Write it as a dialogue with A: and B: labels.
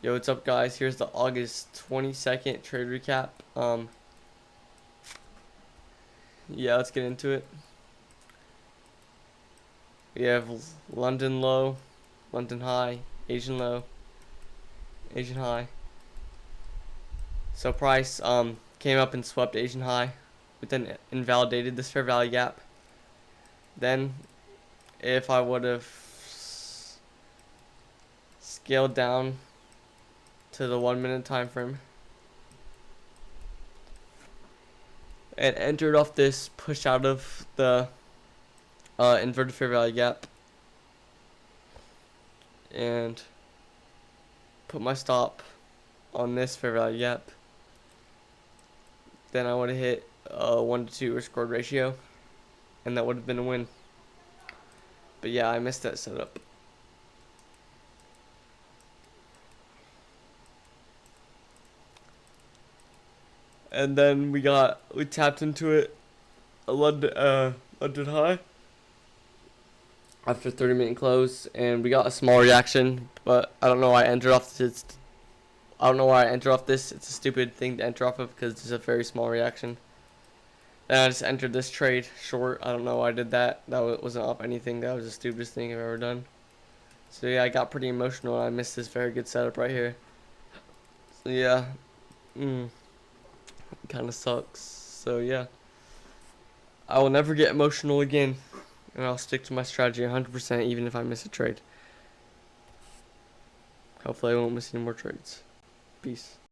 A: Yo, what's up, guys? Here's the August 22nd trade recap. Yeah, let's get into it. We have London low, London high, Asian low, Asian high. So price came up and swept Asian high, but then invalidated this fair value gap. Then, if I would have scaled down to the 1 minute time frame and entered off this push out of the inverted fair value gap and put my stop on this fair value gap, then I would have hit a 1 to 2 risk reward ratio, and that would have been a win. But yeah, I missed that setup. And then we tapped into it a London high after 30-minute close, and we got a small reaction, but I don't know why I entered off this. I don't know why I entered off this. It's a stupid thing to enter off of because it's a very small reaction. Then I just entered this trade short. I don't know why I did that. That wasn't off anything. That was the stupidest thing I've ever done. So yeah, I got pretty emotional. I missed this very good setup right here. So yeah, kind of sucks. So yeah, I will never get emotional again, and I'll stick to my strategy 100% even if I miss a trade. Hopefully I won't miss any more trades. Peace.